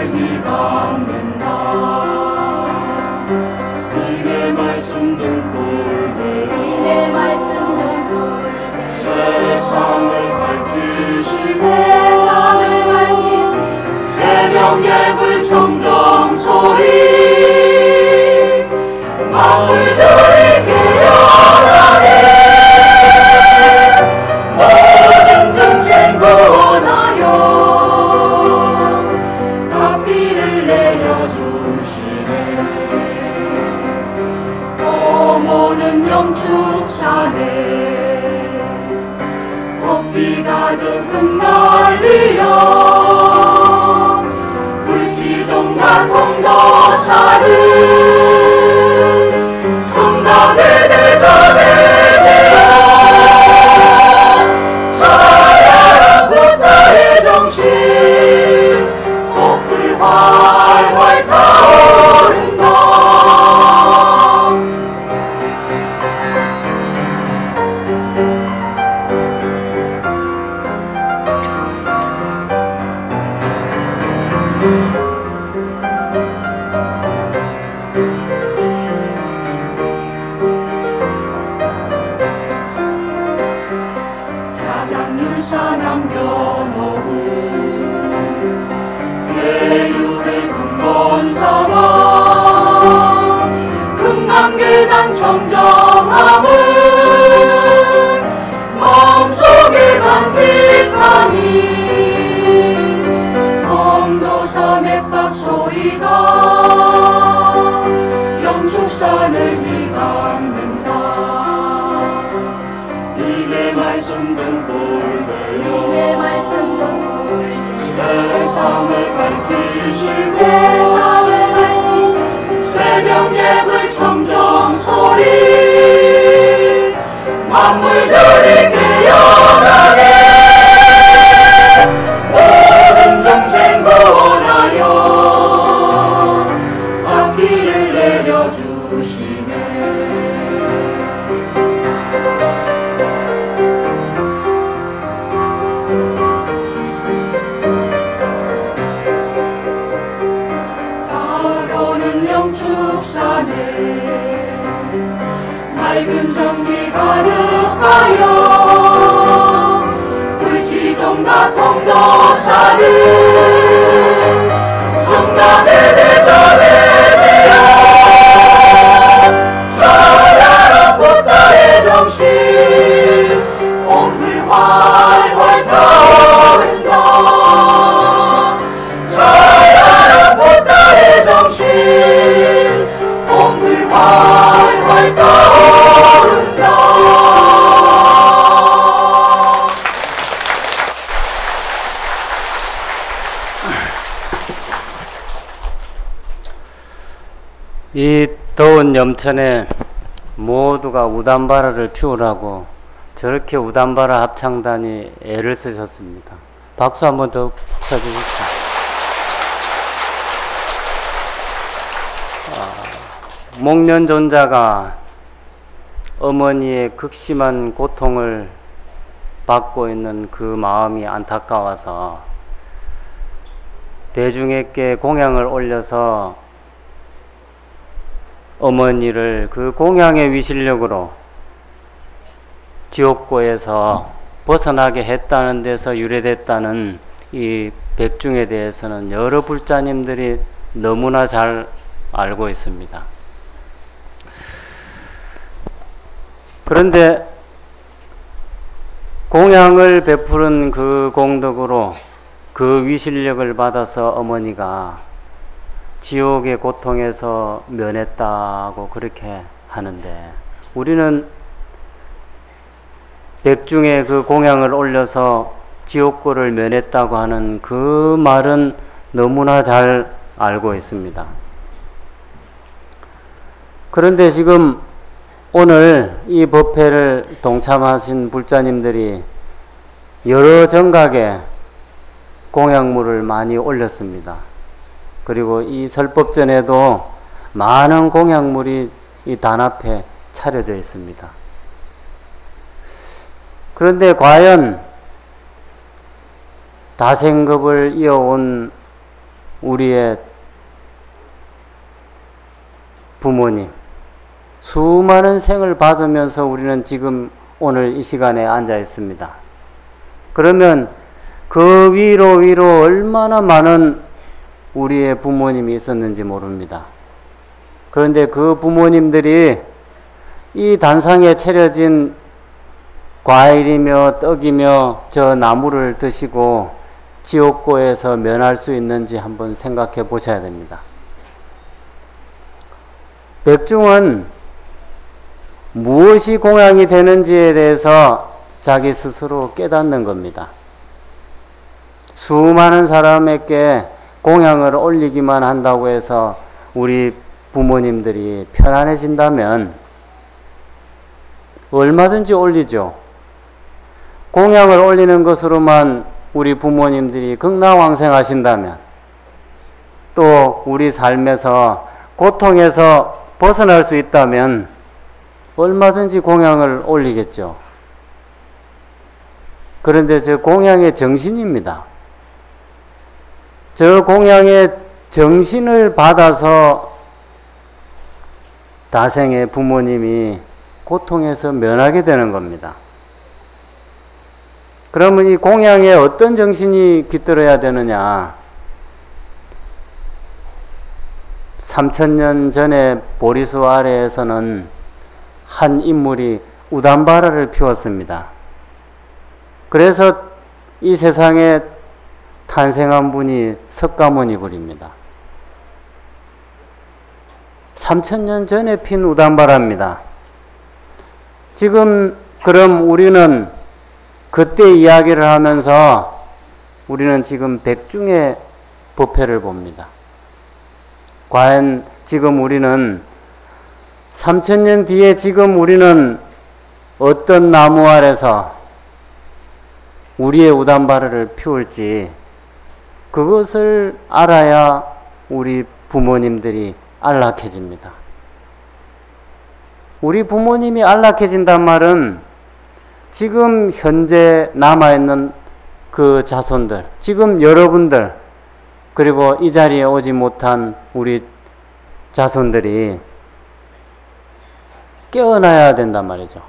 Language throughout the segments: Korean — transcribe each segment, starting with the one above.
휘감는다. 님의 말씀 등불되어 세상을 밝히시고 새벽의 불청정 소리 만물들이 깨어나네. 모든 증생 구원하여 각비를 내려주시네. 모든 영축사네 꽃비 가득 흩날리어 불지종과 통도사를 성당에 내전해제어 찬양한 부다의 정신 꽃불 활활 타오른다. 자장률사 남겨놓은 계율의 근본 삼아 금강계단 청정함을 마음속에 간직하니 검도사 맥박 소리가 영축산을 휘감는다. 님의 말씀 등불되어 세상을 밝히시고 새벽의 불청정 소리 만물들이 깨어나네. 모든 정생 구원하여 앞길을 내려주시네. 따로는 영축산에 맑은 전기 가득하여 불지종과 통도사를 성당에 내전해제어 찬양한 부다의 정신 온불 활활 타오른다. 찬양한 부다의 정신 온불 활활 타오른다. 이 더운 염천에 모두가 우담바라를 피우라고 저렇게 우담바라 합창단이 애를 쓰셨습니다. 박수 한번 더 쳐주십시오. 목련존자가 어머니의 극심한 고통을 받고 있는 그 마음이 안타까워서 대중에게 공양을 올려서 어머니를 그 공양의 위실력으로 지옥고에서 벗어나게 했다는 데서 유래됐다는 이 백중에 대해서는 여러 불자님들이 너무나 잘 알고 있습니다. 그런데 공양을 베푸는 그 공덕으로 그 위실력을 받아서 어머니가 지옥의 고통에서 면했다고 그렇게 하는데, 우리는 백중에 그 공양을 올려서 지옥고를 면했다고 하는 그 말은 너무나 잘 알고 있습니다. 그런데 지금 오늘 이 법회를 동참하신 불자님들이 여러 정각에 공양물을 많이 올렸습니다. 그리고 이 설법전에도 많은 공양물이 이 단 앞에 차려져 있습니다. 그런데 과연 다생급을 이어온 우리의 부모님, 수많은 생을 받으면서 우리는 지금 오늘 이 시간에 앉아 있습니다. 그러면 그 위로 얼마나 많은 우리의 부모님이 있었는지 모릅니다. 그런데 그 부모님들이 이 단상에 차려진 과일이며 떡이며 저 나무를 드시고 지옥고에서 면할 수 있는지 한번 생각해 보셔야 됩니다. 백중은 무엇이 공양이 되는지에 대해서 자기 스스로 깨닫는 겁니다. 수많은 사람에게 공양을 올리기만 한다고 해서 우리 부모님들이 편안해진다면 얼마든지 올리죠. 공양을 올리는 것으로만 우리 부모님들이 극락왕생하신다면, 또 우리 삶에서 고통에서 벗어날 수 있다면 얼마든지 공양을 올리겠죠. 그런데 저 공양의 정신입니다. 저 공양의 정신을 받아서 다생의 부모님이 고통에서 면하게 되는 겁니다. 그러면 이 공양에 어떤 정신이 깃들어야 되느냐? 3000년 전에 보리수 아래에서는 한 인물이 우담바라를 피웠습니다. 그래서 이 세상에 탄생한 분이 석가모니불입니다. 3000년 전에 핀 우담바라입니다. 지금 그럼 우리는 그때 이야기를 하면서 우리는 지금 백중의 법회를 봅니다. 과연 지금 우리는 3000년 뒤에 지금 우리는 어떤 나무 아래서 우리의 우담바라를 피울지 그것을 알아야 우리 부모님들이 안락해집니다. 우리 부모님이 안락해진단 말은 지금 현재 남아있는 그 자손들, 지금 여러분들, 그리고 이 자리에 오지 못한 우리 자손들이 깨어나야 된단 말이죠.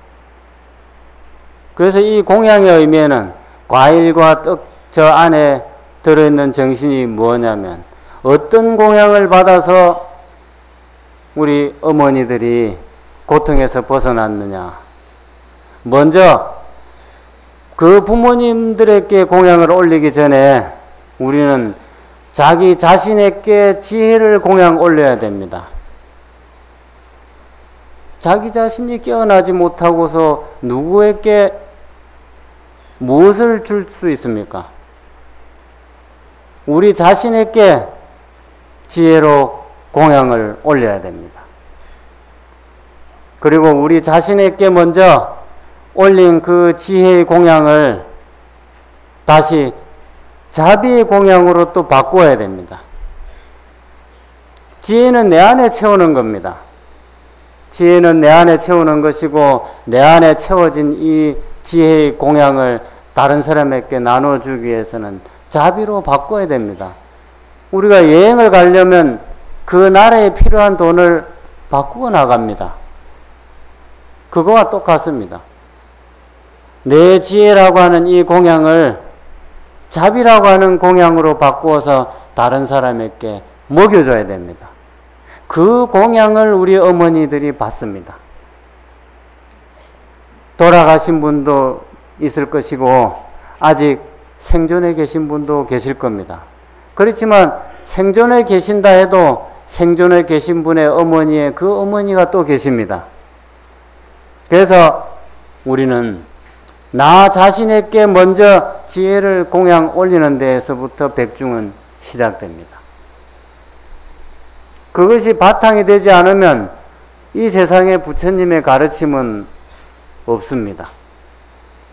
그래서 이 공양의 의미에는 과일과 떡 저 안에 들어있는 정신이 뭐냐면, 어떤 공양을 받아서 우리 어머니들이 고통에서 벗어났느냐. 먼저 그 부모님들에게 공양을 올리기 전에 우리는 자기 자신에게 지혜를 공양 올려야 됩니다. 자기 자신이 깨어나지 못하고서 누구에게 무엇을 줄 수 있습니까? 우리 자신에게 지혜로 공양을 올려야 됩니다. 그리고 우리 자신에게 먼저 올린 그 지혜의 공양을 다시 자비의 공양으로 또 바꿔야 됩니다. 지혜는 내 안에 채우는 겁니다. 지혜는 내 안에 채우는 것이고, 내 안에 채워진 이 지혜의 공양을 다른 사람에게 나눠주기 위해서는 자비로 바꿔야 됩니다. 우리가 여행을 가려면 그 나라에 필요한 돈을 바꾸고 나갑니다. 그거와 똑같습니다. 내 지혜라고 하는 이 공양을 자비라고 하는 공양으로 바꾸어서 다른 사람에게 먹여줘야 됩니다. 그 공양을 우리 어머니들이 받습니다. 돌아가신 분도 있을 것이고 아직 생존해 계신 분도 계실 겁니다. 그렇지만 생존해 계신다 해도 생존해 계신 분의 어머니의 그 어머니가 또 계십니다. 그래서 우리는 나 자신에게 먼저 지혜를 공양 올리는 데에서부터 백중은 시작됩니다. 그것이 바탕이 되지 않으면 이 세상에 부처님의 가르침은 없습니다.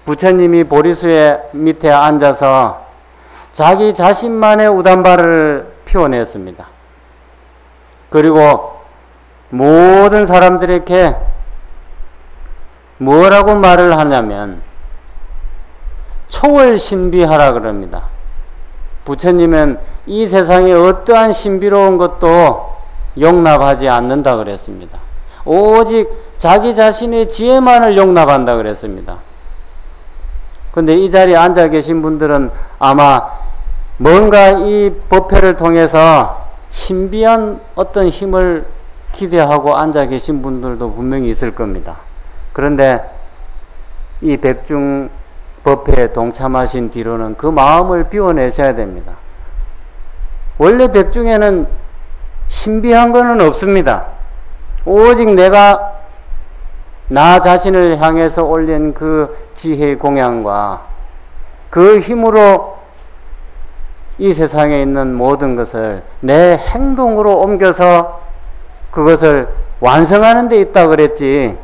부처님이 보리수의 밑에 앉아서 자기 자신만의 우담바를 피워냈습니다. 그리고 모든 사람들에게 뭐라고 말을 하냐면 초월신비하라 그럽니다. 부처님은 이 세상에 어떠한 신비로운 것도 용납하지 않는다 그랬습니다. 오직 자기 자신의 지혜만을 용납한다 그랬습니다. 근데 이 자리에 앉아 계신 분들은 아마 뭔가 이 법회를 통해서 신비한 어떤 힘을 기대하고 앉아 계신 분들도 분명히 있을 겁니다. 그런데 이 백중 법회에 동참하신 뒤로는 그 마음을 비워내셔야 됩니다. 원래 백중에는 신비한 것은 없습니다. 오직 내가 나 자신을 향해서 올린 그 지혜의 공양과 그 힘으로 이 세상에 있는 모든 것을 내 행동으로 옮겨서 그것을 완성하는 데 있다 그랬지,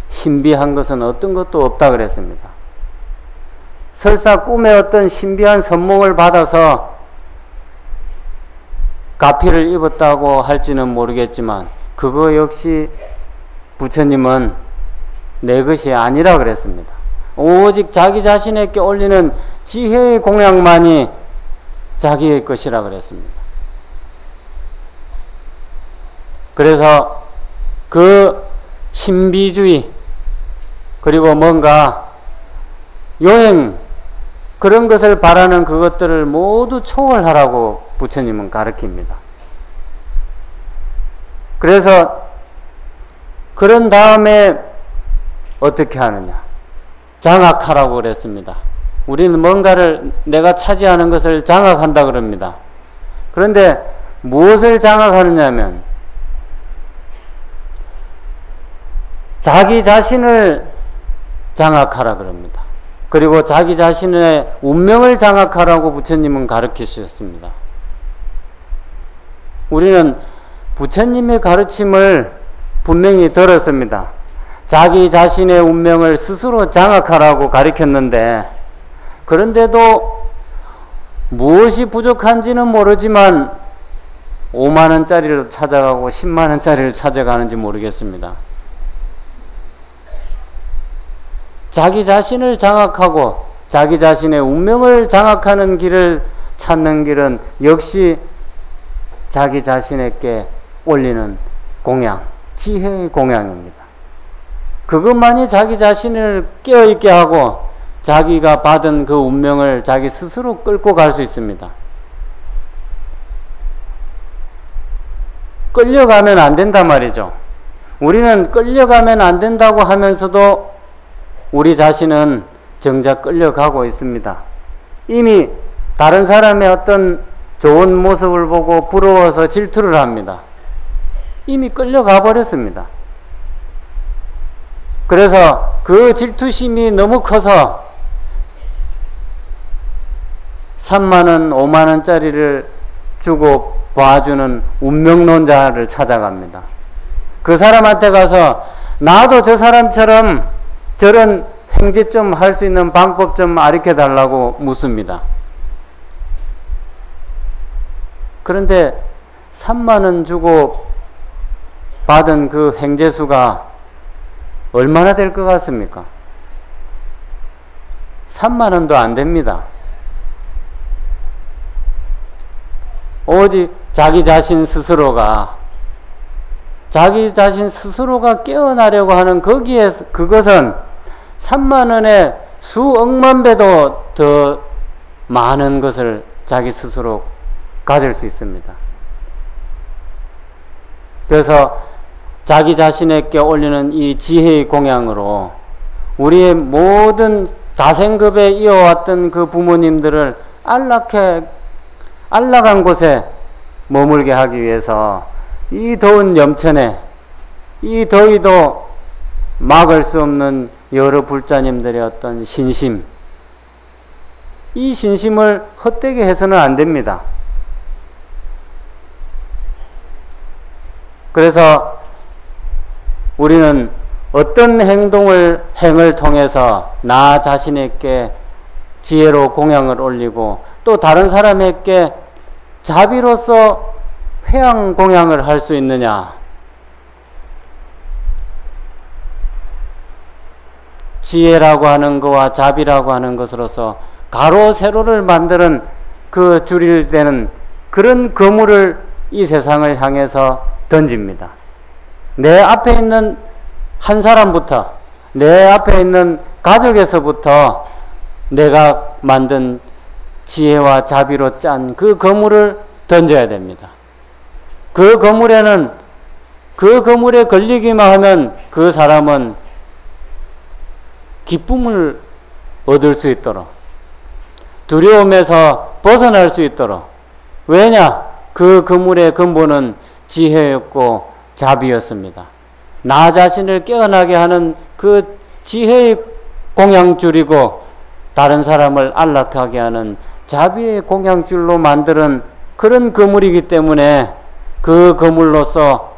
신비한 것은 어떤 것도 없다 그랬습니다. 설사 꿈에 어떤 신비한 선몽을 받아서 가피를 입었다고 할지는 모르겠지만 그거 역시 부처님은 내 것이 아니라 그랬습니다. 오직 자기 자신에게 올리는 지혜의 공양만이 자기의 것이라 그랬습니다. 그래서 그 신비주의 그리고 뭔가 요행 그런 것을 바라는 그것들을 모두 초월하라고 부처님은 가르칩니다. 그래서 그런 다음에 어떻게 하느냐? 장악하라고 그랬습니다. 우리는 뭔가를 내가 차지하는 것을 장악한다 그럽니다. 그런데 무엇을 장악하느냐면 자기 자신을 장악하라 그럽니다. 그리고 자기 자신의 운명을 장악하라고 부처님은 가르치셨습니다. 우리는 부처님의 가르침을 분명히 들었습니다. 자기 자신의 운명을 스스로 장악하라고 가르쳤는데, 그런데도 무엇이 부족한지는 모르지만 5만원짜리를 찾아가고 10만원짜리를 찾아가는지 모르겠습니다. 자기 자신을 장악하고 자기 자신의 운명을 장악하는 길을 찾는 길은 역시 자기 자신에게 올리는 공양, 지혜의 공양입니다. 그것만이 자기 자신을 깨어있게 하고 자기가 받은 그 운명을 자기 스스로 끌고 갈 수 있습니다. 끌려가면 안 된단 말이죠. 우리는 끌려가면 안 된다고 하면서도 우리 자신은 정작 끌려가고 있습니다. 이미 다른 사람의 어떤 좋은 모습을 보고 부러워서 질투를 합니다. 이미 끌려가 버렸습니다. 그래서 그 질투심이 너무 커서 3만원, 5만원짜리를 주고 봐주는 운명론자를 찾아갑니다. 그 사람한테 가서 나도 저 사람처럼 저런 행제 좀 할 수 있는 방법 좀 가르쳐 달라고 묻습니다. 그런데 3만원 주고 받은 그 행제수가 얼마나 될 것 같습니까? 3만원도 안 됩니다. 오직 자기 자신 스스로가 깨어나려고 하는 그것은 3만원에 수억만 배도 더 많은 것을 자기 스스로 가질 수 있습니다. 그래서 자기 자신에게 올리는 이 지혜의 공양으로 우리의 모든 다생급에 이어왔던 그 부모님들을 안락한 곳에 머물게 하기 위해서 이 더운 염천에, 이 더위도 막을 수 없는 여러 불자님들의 어떤 신심, 이 신심을 헛되게 해서는 안 됩니다. 그래서 우리는 어떤 행을 통해서 나 자신에게 지혜로 공양을 올리고 또 다른 사람에게 자비로서 회양 공양을 할 수 있느냐? 지혜라고 하는 것과 자비라고 하는 것으로서 가로 세로를 만드는 그 줄일 때는 그런 거물을 이 세상을 향해서 던집니다. 내 앞에 있는 한 사람부터, 내 앞에 있는 가족에서부터 내가 만든 지혜와 자비로 짠 그 거물을 던져야 됩니다. 그 거물에는, 그 거물에 걸리기만 하면 그 사람은 기쁨을 얻을 수 있도록, 두려움에서 벗어날 수 있도록. 왜냐? 그 거물의 근본은 지혜였고 자비였습니다. 나 자신을 깨어나게 하는 그 지혜의 공양줄이고 다른 사람을 안락하게 하는 자비의 공양줄로 만드는 그런 거물이기 때문에 그 거물로서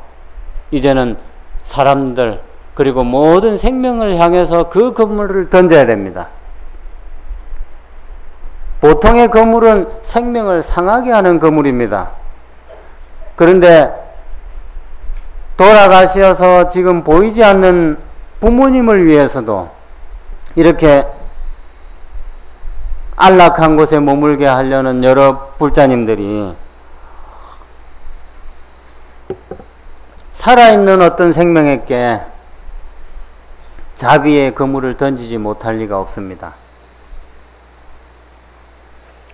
이제는 사람들 그리고 모든 생명을 향해서 그 거물을 던져야 됩니다. 보통의 거물은 생명을 상하게 하는 거물입니다. 그런데 돌아가셔서 지금 보이지 않는 부모님을 위해서도 이렇게 안락한 곳에 머물게 하려는 여러 불자님들이 살아있는 어떤 생명에게 자비의 그물을 던지지 못할 리가 없습니다.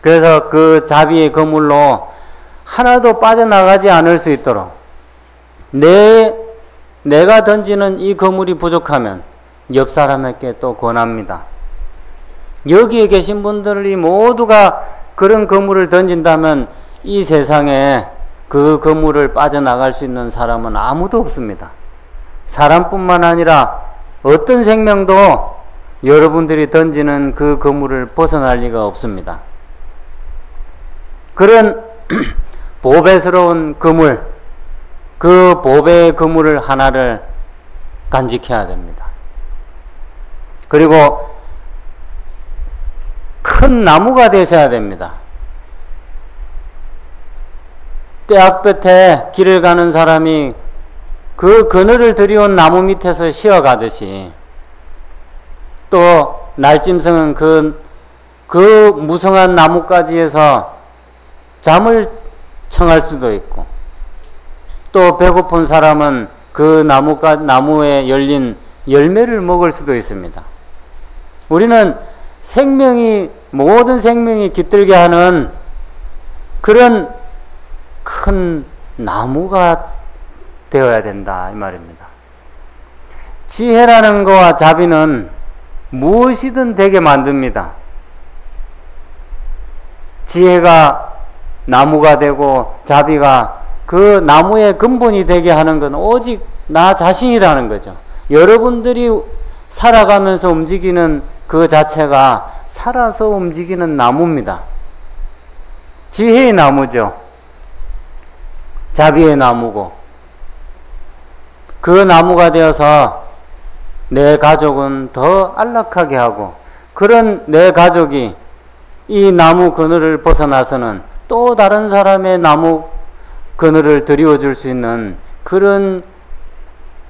그래서 그 자비의 그물로 하나도 빠져나가지 않을 수 있도록 내가 던지는 이 그물이 부족하면 옆 사람에게 또 권합니다. 여기에 계신 분들이 모두가 그런 그물을 던진다면 이 세상에 그 그물을 빠져나갈 수 있는 사람은 아무도 없습니다. 사람뿐만 아니라 어떤 생명도 여러분들이 던지는 그 그물을 벗어날 리가 없습니다. 그런 보배스러운 그물, 그 보배의 그물을 하나를 간직해야 됩니다. 그리고 큰 나무가 되셔야 됩니다. 떼약볕에 길을 가는 사람이 그 그늘을 들여온 나무 밑에서 쉬어가듯이 또 날짐승은 그 무성한 나뭇가지에서 잠을 청할 수도 있고 또 배고픈 사람은 그 나무에 열린 열매를 먹을 수도 있습니다. 우리는 모든 생명이 깃들게 하는 그런 큰 나무가 되어야 된다 이 말입니다. 지혜라는 것과 자비는 무엇이든 되게 만듭니다. 지혜가 나무가 되고 자비가 그 나무의 근본이 되게 하는 건 오직 나 자신이라는 거죠. 여러분들이 살아가면서 움직이는 그 자체가 살아서 움직이는 나무입니다. 지혜의 나무죠. 자비의 나무고 그 나무가 되어서 내 가족은 더 안락하게 하고 그런 내 가족이 이 나무 그늘을 벗어나서는 또 다른 사람의 나무 그늘을 드리워줄 수 있는 그런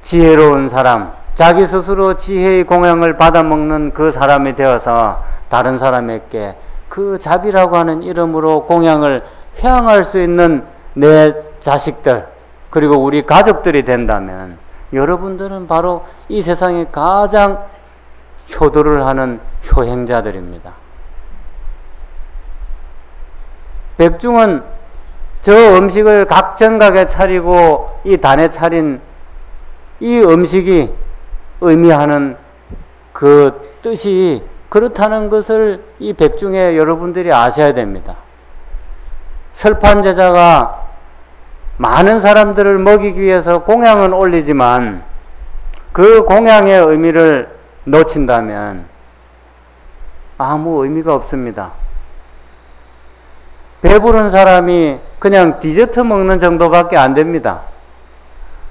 지혜로운 사람, 자기 스스로 지혜의 공양을 받아먹는 그 사람이 되어서 다른 사람에게 그 자비라고 하는 이름으로 공양을 회항할 수 있는 내 자식들 그리고 우리 가족들이 된다면 여러분들은 바로 이 세상에 가장 효도를 하는 효행자들입니다. 백중은 저 음식을 각 정각에 차리고 이 단에 차린 이 음식이 의미하는 그 뜻이 그렇다는 것을 이 백중에 여러분들이 아셔야 됩니다. 설판제자가 많은 사람들을 먹이기 위해서 공양은 올리지만 그 공양의 의미를 놓친다면 아무 의미가 없습니다. 배부른 사람이 그냥 디저트 먹는 정도밖에 안 됩니다.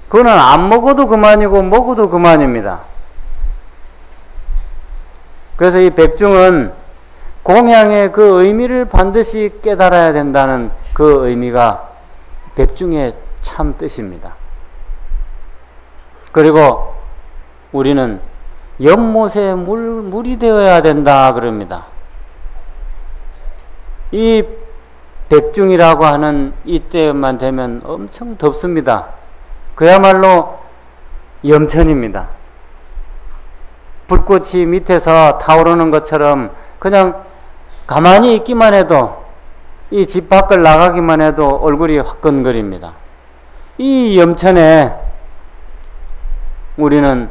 그거는 안 먹어도 그만이고 먹어도 그만입니다. 그래서 이 백중은 공양의 그 의미를 반드시 깨달아야 된다는 그 의미가 백중의 참 뜻입니다. 그리고 우리는 연못에 물이 되어야 된다 그럽니다. 이 백중이라고 하는 이때만 되면 엄청 덥습니다. 그야말로 염천입니다. 불꽃이 밑에서 타오르는 것처럼 그냥 가만히 있기만 해도, 이 집 밖을 나가기만 해도 얼굴이 화끈거립니다. 이 염천에 우리는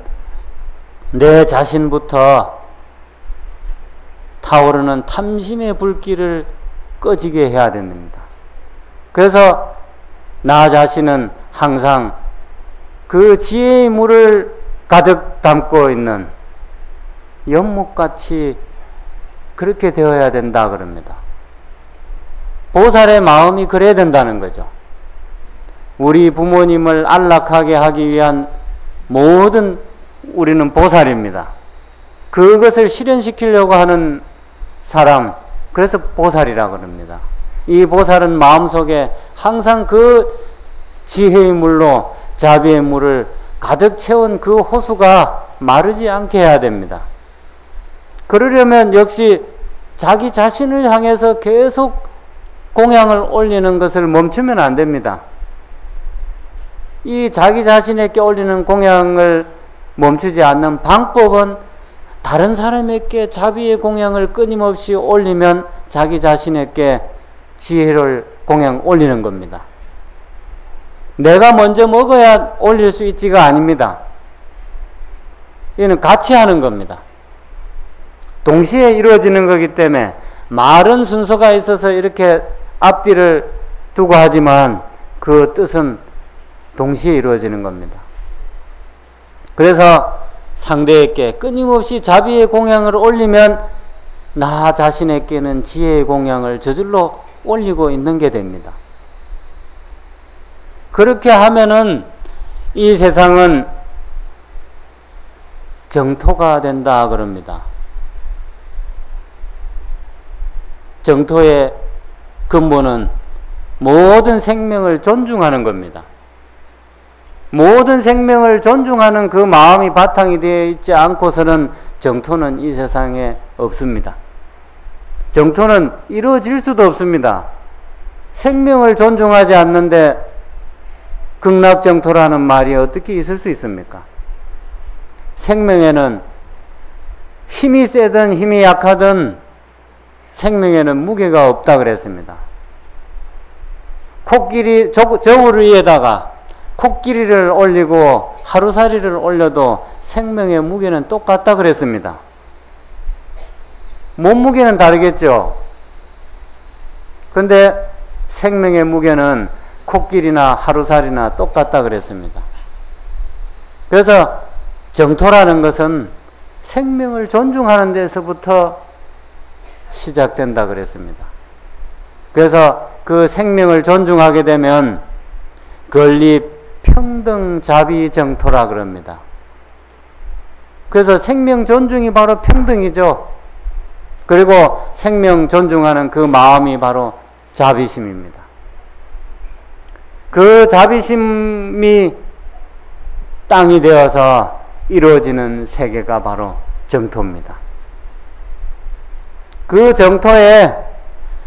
내 자신부터 타오르는 탐심의 불길을 꺼지게 해야 됩니다. 그래서 나 자신은 항상 그 지혜의 물을 가득 담고 있는 연못같이 그렇게 되어야 된다 그럽니다. 보살의 마음이 그래야 된다는 거죠. 우리 부모님을 안락하게 하기 위한 모든 우리는 보살입니다. 그것을 실현시키려고 하는 사람, 그래서 보살이라 그럽니다. 이 보살은 마음속에 항상 그 지혜의 물로 자비의 물을 가득 채운 그 호수가 마르지 않게 해야 됩니다. 그러려면 역시 자기 자신을 향해서 계속 공양을 올리는 것을 멈추면 안 됩니다. 이 자기 자신에게 올리는 공양을 멈추지 않는 방법은 다른 사람에게 자비의 공양을 끊임없이 올리면 자기 자신에게 지혜를 공양 올리는 겁니다. 내가 먼저 먹어야 올릴 수 있지가 아닙니다. 이는 같이 하는 겁니다. 동시에 이루어지는 거기 때문에 말은 순서가 있어서 이렇게 앞뒤를 두고 하지만 그 뜻은 동시에 이루어지는 겁니다. 그래서 상대에게 끊임없이 자비의 공양을 올리면 나 자신에게는 지혜의 공양을 저절로 올리고 있는 게 됩니다. 그렇게 하면은 이 세상은 정토가 된다 그럽니다. 정토의 근본은 모든 생명을 존중하는 겁니다. 모든 생명을 존중하는 그 마음이 바탕이 되어 있지 않고서는 정토는 이 세상에 없습니다. 정토는 이루어질 수도 없습니다. 생명을 존중하지 않는데 극락정토라는 말이 어떻게 있을 수 있습니까? 생명에는 힘이 세든 힘이 약하든 생명에는 무게가 없다 그랬습니다. 코끼리 저울 위에다가 코끼리를 올리고 하루살이를 올려도 생명의 무게는 똑같다 그랬습니다. 몸무게는 다르겠죠. 근데 생명의 무게는 코끼리나 하루살이나 똑같다 그랬습니다. 그래서 정토라는 것은 생명을 존중하는 데서부터 시작된다 그랬습니다. 그래서 그 생명을 존중하게 되면 건립 평등 자비 정토라 그럽니다. 그래서 생명 존중이 바로 평등이죠. 그리고 생명 존중하는 그 마음이 바로 자비심입니다. 그 자비심이 땅이 되어서 이루어지는 세계가 바로 정토입니다. 그 정토에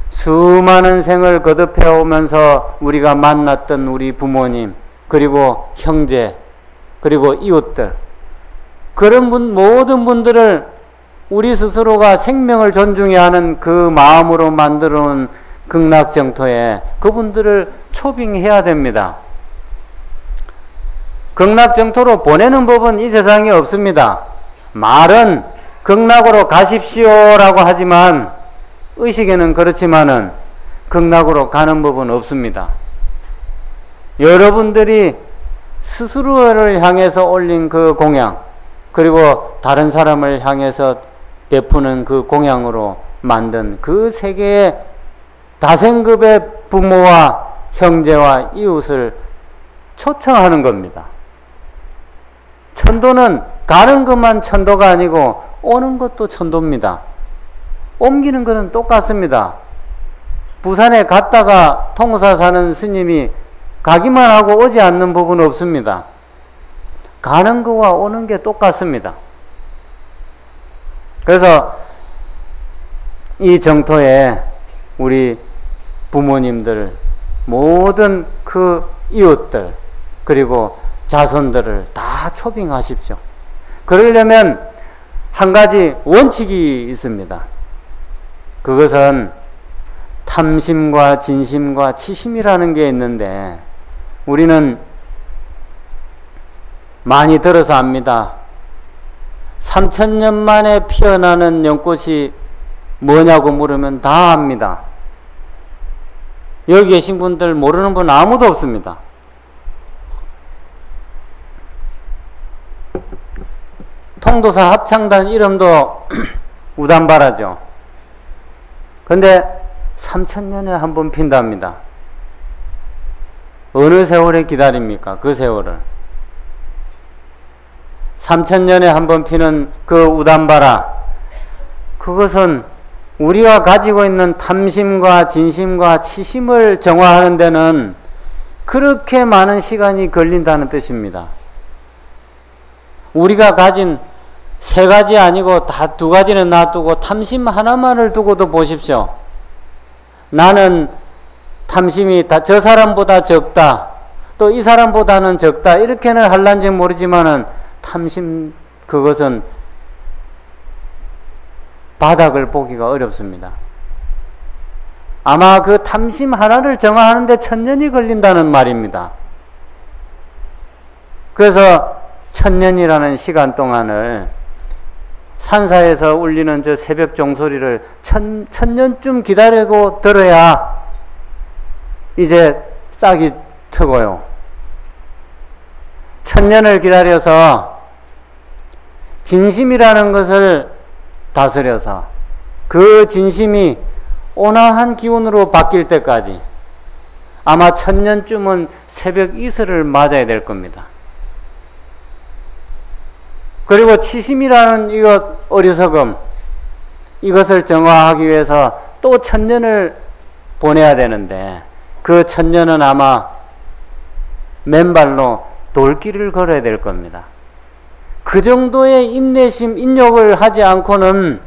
수많은 생을 거듭해 오면서 우리가 만났던 우리 부모님, 그리고 형제, 그리고 이웃들, 그런 모든 분들을 우리 스스로가 생명을 존중해야 하는 그 마음으로 만들어 놓은 극락정토에 그분들을 초빙해야 됩니다. 극락정토로 보내는 법은 이 세상에 없습니다. 말은 극락으로 가십시오라고 하지만 의식에는 그렇지만은 극락으로 가는 법은 없습니다. 여러분들이 스스로를 향해서 올린 그 공양, 그리고 다른 사람을 향해서 베푸는 그 공양으로 만든 그 세계의 다생급의 부모와 형제와 이웃을 초청하는 겁니다. 천도는 가는 것만 천도가 아니고 오는 것도 천도입니다. 옮기는 것은 똑같습니다. 부산에 갔다가 통사 사는 스님이 가기만 하고 오지 않는 부분은 없습니다. 가는 거와 오는 게 똑같습니다. 그래서 이 정토에 우리 부모님들, 모든 그 이웃들, 그리고 자손들을 다 초빙하십시오. 그러려면 한 가지 원칙이 있습니다. 그것은 탐심과 진심과 치심이라는 게 있는데, 우리는 많이 들어서 압니다. 3000년 만에 피어나는 연꽃이 뭐냐고 물으면 다 압니다. 여기 계신 분들 모르는 분 아무도 없습니다. 통도사 합창단 이름도 우담바라죠. 근데 3000년에 한 번 핀답니다. 어느 세월에 기다립니까? 그 세월을. 3000년에 한 번 피는 그 우담바라, 그것은 우리가 가지고 있는 탐심과 진심과 치심을 정화하는 데는 그렇게 많은 시간이 걸린다는 뜻입니다. 우리가 가진 세 가지 아니고 다 두 가지는 놔두고 탐심 하나만을 두고도 보십시오. 나는 탐심이 저 사람보다 적다, 또 이 사람보다는 적다, 이렇게는 할란지 모르지만은 탐심, 그것은 바닥을 보기가 어렵습니다. 아마 그 탐심 하나를 정화하는데 1000년이 걸린다는 말입니다. 그래서 1000년이라는 시간 동안을 산사에서 울리는 저 새벽 종소리를 1000년쯤 기다리고 들어야 이제 싹이 트고요. 1000년을 기다려서 진심이라는 것을 다스려서 그 진심이 온화한 기운으로 바뀔 때까지 아마 1000년쯤은 새벽 이슬을 맞아야 될 겁니다. 그리고 치심이라는 이것 어리석음, 이것을 정화하기 위해서 또 1000년을 보내야 되는데, 그 1000년은 아마 맨발로 돌길을 걸어야 될 겁니다. 그 정도의 인내심, 인욕을 하지 않고는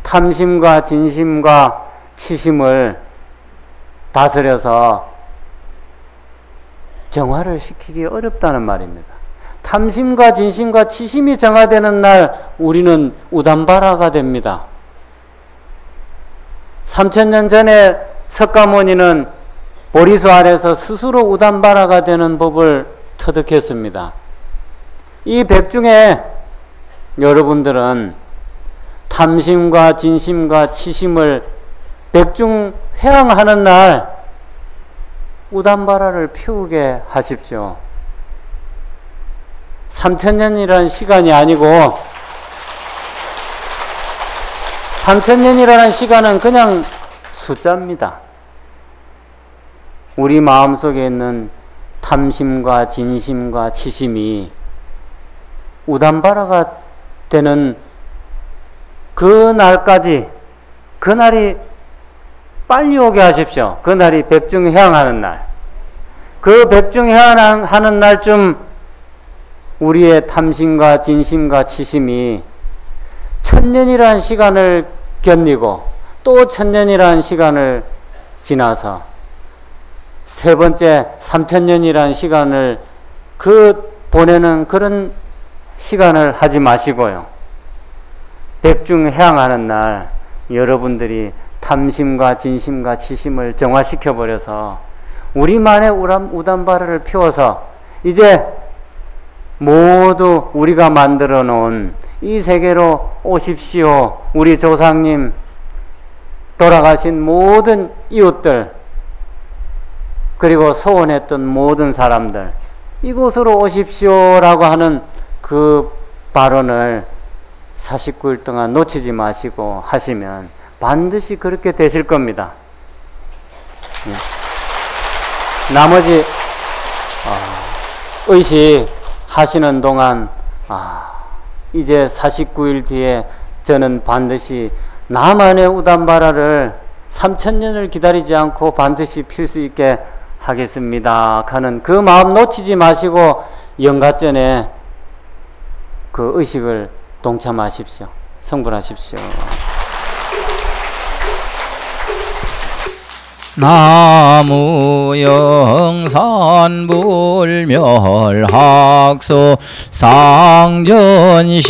탐심과 진심과 치심을 다스려서 정화를 시키기 어렵다는 말입니다. 탐심과 진심과 치심이 정화되는 날 우리는 우담바라가 됩니다. 3000년 전에 석가모니는 보리수 아래서 스스로 우담바라가 되는 법을 터득했습니다. 이 백중에 여러분들은 탐심과 진심과 치심을 백중 회항하는 날 우담바라를 피우게 하십시오. 3000년이라는 시간이 아니고 3000년이라는 시간은 그냥 숫자입니다. 우리 마음속에 있는 탐심과 진심과 치심이 우담바라가 되는 그 날까지, 그 날이 빨리 오게 하십시오. 그 날이 백중해양하는 날. 그 백중해양하는 날쯤 우리의 탐심과 진심과 치심이 1000년이라는 시간을 견디고 또 1000년이라는 시간을 지나서 세 번째 3000년이라는 시간을 보내는 그런 시간을 하지 마시고요. 백중해양하는 날 여러분들이 탐심과 진심과 치심을 정화시켜 버려서 우리만의 우담바라를 피워서 이제 모두 우리가 만들어 놓은 이 세계로 오십시오. 우리 조상님, 돌아가신 모든 이웃들, 그리고 소원했던 모든 사람들, 이곳으로 오십시오라고 하는 그 발언을 49일 동안 놓치지 마시고 하시면 반드시 그렇게 되실 겁니다. 나머지 의식하시는 동안 이제 49일 뒤에 저는 반드시 나만의 우담바라를 3000년을 기다리지 않고 반드시 필 수 있게 하겠습니다 하는 그 마음 놓치지 마시고 영가전에 그 의식을 동참하십시오. 성불하십시오. 나무영산불멸학소 상전시